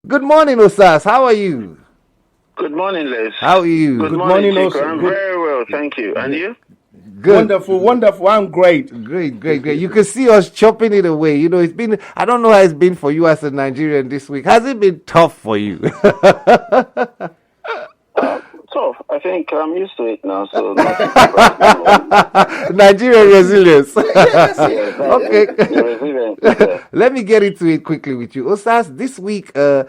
Good morning, Osas. How are you? Good morning, Les. How are you? Good morning, Chico. I'm very well, thank you. And you? Good. Wonderful. I'm great. Great. You can see us chopping it away. You know, I don't know how it's been for you as a Nigerian this week. Has it been tough for you? Tough. I think I'm used to it now, so Nigerian resilience. yes, Okay. the resilience is there. Let me get into it quickly with you. Osas, this week, the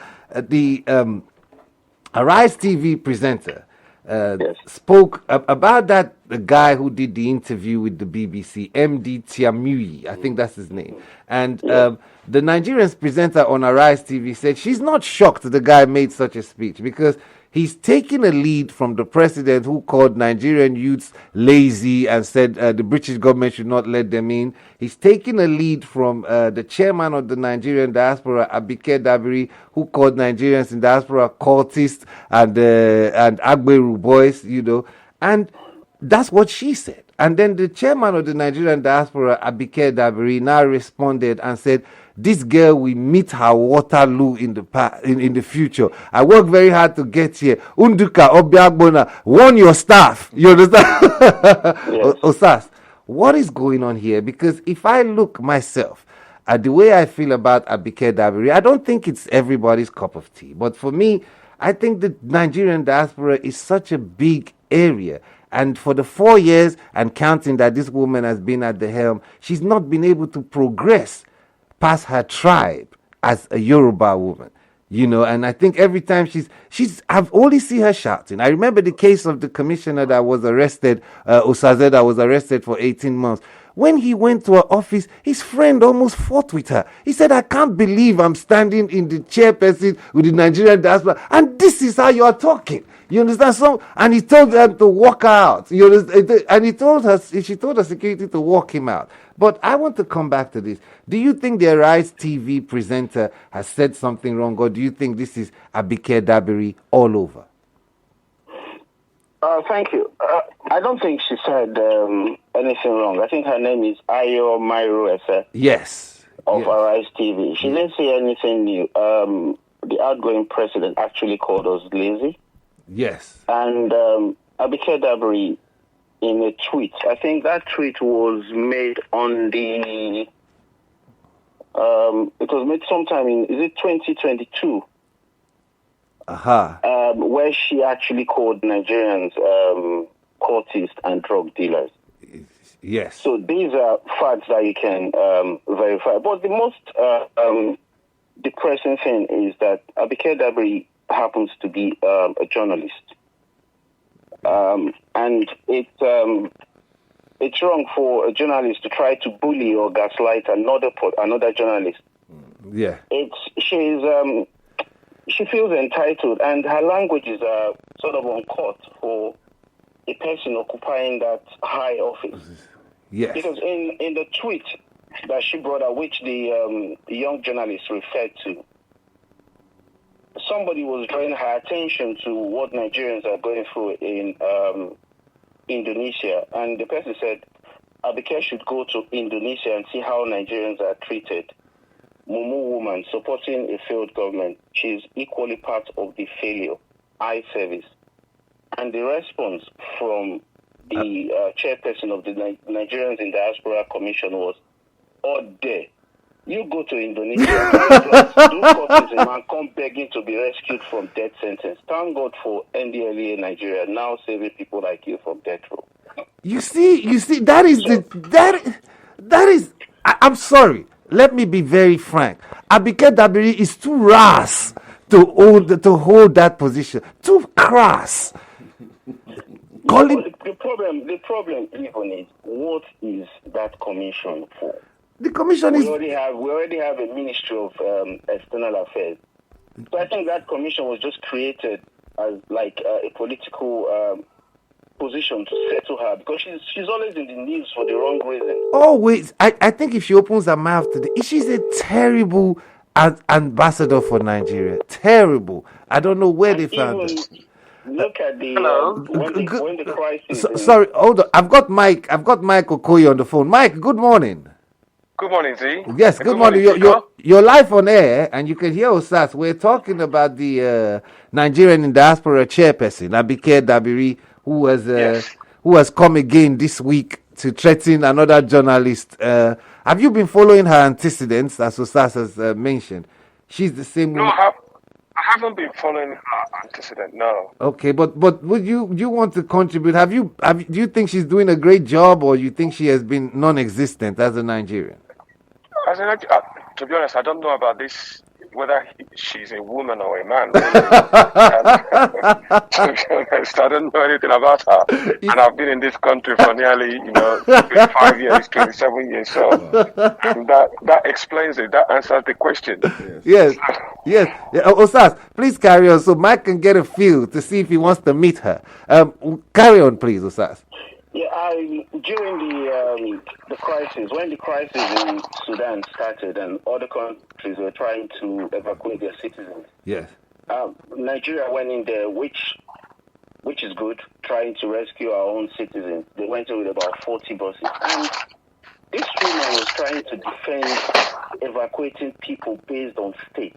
Arise TV presenter Yes. spoke about the guy who did the interview with the BBC, MD Tiamui, I think that's his name. And the Nigerian presenter on Arise TV said she's not shocked the guy made such a speech because he's taking a lead from the president who called Nigerian youths lazy and said the British government should not let them in. He's taking a lead from the chairman of the Nigerian Diaspora, Abike Dabiri, who called Nigerians in diaspora cultists and Agberu boys, you know. And that's what she said. And then the chairman of the Nigerian Diaspora, Abike Dabiri, now responded and said, this girl will meet her Waterloo in the future. I worked very hard to get here. Unduka Obiagbona, warn your staff. You understand? Yes. Osas, what is going on here? Because if I look myself at the way I feel about Abike Dabiri, I don't think it's everybody's cup of tea. But for me, I think the Nigerian diaspora is such a big area. And for the 4 years and counting that this woman has been at the helm, she's not been able to progress past her tribe as a Yoruba woman, you know. And I think every time I've only seen her shouting. I remember the case of the commissioner that was arrested, Osaze, that was arrested for 18 months. When he went to her office, his friend almost fought with her. He said, I can't believe I'm standing in the chairperson with the Nigerian diaspora, and this is how you are talking. You understand? So, and he told them to walk out. You understand? And she told her security to walk him out. But I want to come back to this. Do you think the Arise TV presenter has said something wrong, or do you think this is Abike Dabiri all over? Thank you. I don't think she said anything wrong. I think her name is Ayo Mairu Efe. Yes. Of Arise TV. She didn't say anything new. The outgoing president actually called us lazy. Yes. And Abike Dabiri, in a tweet, I think that tweet was made on the, it was made sometime in, is it 2022? Where she actually called Nigerians cultists and drug dealers. Yes. So these are facts that you can verify. But the most depressing thing is that Abike Dabiri happens to be a journalist. And it's wrong for a journalist to try to bully or gaslight another journalist. Yeah. She feels entitled, and her language is sort of uncut for a person occupying that high office. Yes. Because in the tweet that she brought out, which the young journalist referred to, somebody was drawing her attention to what Nigerians are going through in Indonesia. And the person said, Abike should go to Indonesia and see how Nigerians are treated. Mumu woman supporting a failed government. She's equally part of the failure. Eye service. And the response from the chairperson of the Nigerians in Diaspora Commission was, oh, there. You go to Indonesia, do cultism and come begging to be rescued from death sentence. Thank God for NDLEA Nigeria now saving people like you from death row. You see, I'm sorry. Let me be very frank. Abike Dabiri is too rash to hold that position. Too crass. The problem even is, what is that commission for? The commission we already have a Ministry of External Affairs. So I think that commission was just created as like a political position to settle her, because she's always in the news for the wrong reason. Always. I think if she opens her mouth today, she's a terrible ambassador for Nigeria. Terrible. I don't know where they found her. Look at the when the crisis. Sorry, hold on. I've got Mike Okoye on the phone. Mike, good morning. Good morning, Z. Yes, good morning. You're live on air, and you can hear us. We're talking about the Nigerian Diaspora Chairperson, Abike Dabiri, who has come again this week to threaten another journalist. Have you been following her antecedents, as Osas has mentioned? She's the same No, woman. I haven't been following her antecedent, no. Okay, but would you want to contribute? Do you think she's doing a great job, or you think she has been non-existent as a Nigerian? To be honest, I don't know about this, whether she's a woman or a man. Really. To be honest, I don't know anything about her. And I've been in this country for nearly, 25 years, 27 years. So that explains it. That answers the question. Yes. Osas, please carry on so Mike can get a feel to see if he wants to meet her. Carry on, please, Osas. Yeah, during the crisis, when the crisis in Sudan started and other countries were trying to evacuate their citizens, yes, Nigeria went in there, which is good, trying to rescue our own citizens. They went in with about 40 buses, and this woman was trying to defend evacuating people based on state.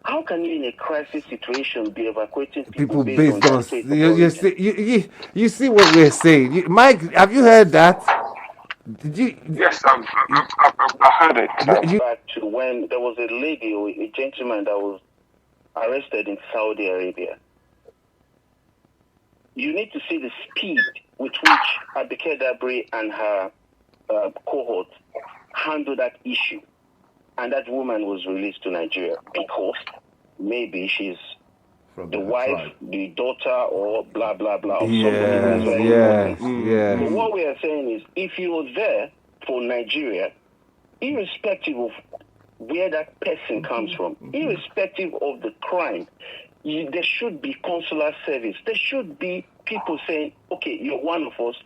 How can you, in a crisis situation, be evacuating people based on state? You see what we're saying, Mike? Have you heard that? Did you? Yes, I heard it. Back to when there was a lady or a gentleman that was arrested in Saudi Arabia. You need to see the speed with which Abike Dabiri and her cohort handled that issue. And that woman was released to Nigeria because maybe she's the wife, the daughter, or blah, blah, blah. Of yes. But what we are saying is, if you were there for Nigeria, irrespective of where that person comes from, irrespective of the crime, there should be consular service. There should be people saying, okay, you're one of us,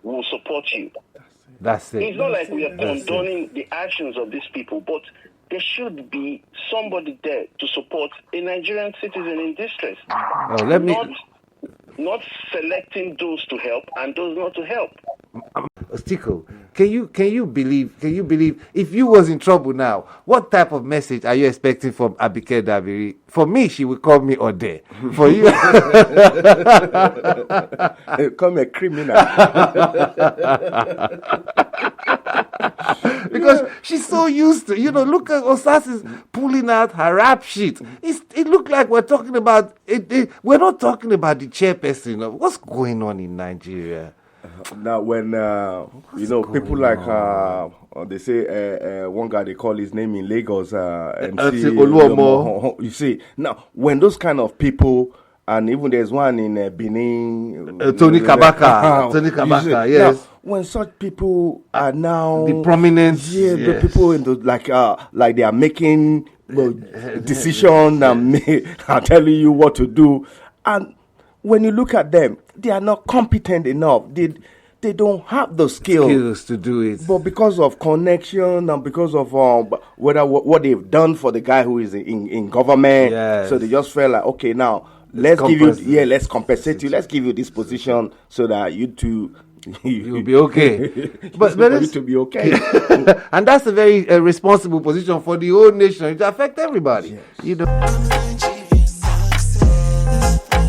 we'll support you. That's it. It's not like we are condoning the actions of these people, but there should be somebody there to support a Nigerian citizen in distress. Not selecting those to help and those not to help. Stiko, can you believe if you was in trouble now, what type of message are you expecting from Abike Dabiri? For me, she would call me Ode. For you, call me a criminal. Because she's so used to, look at Osas is pulling out her rap sheet. It looked like we're talking about it. We're not talking about the chairperson. What's going on in Nigeria? Now, when people like they say one guy, they call his name in Lagos, MC Oluomo. You see, now when those kind of people, and even there's one in Benin, Tony Kabaka, yes. Now, when such people are now the prominent, the people in the like they are making decision and are telling you what to do, and when you look at them, they are not competent enough. They don't have the skills to do it. But because of connection and because of what they've done for the guy who is in government, so they just felt like, okay, now let's compensate you. Let's give you this position so that you two you'll be okay. but it's to be okay. And that's a very responsible position for the whole nation. It affects everybody. Yes.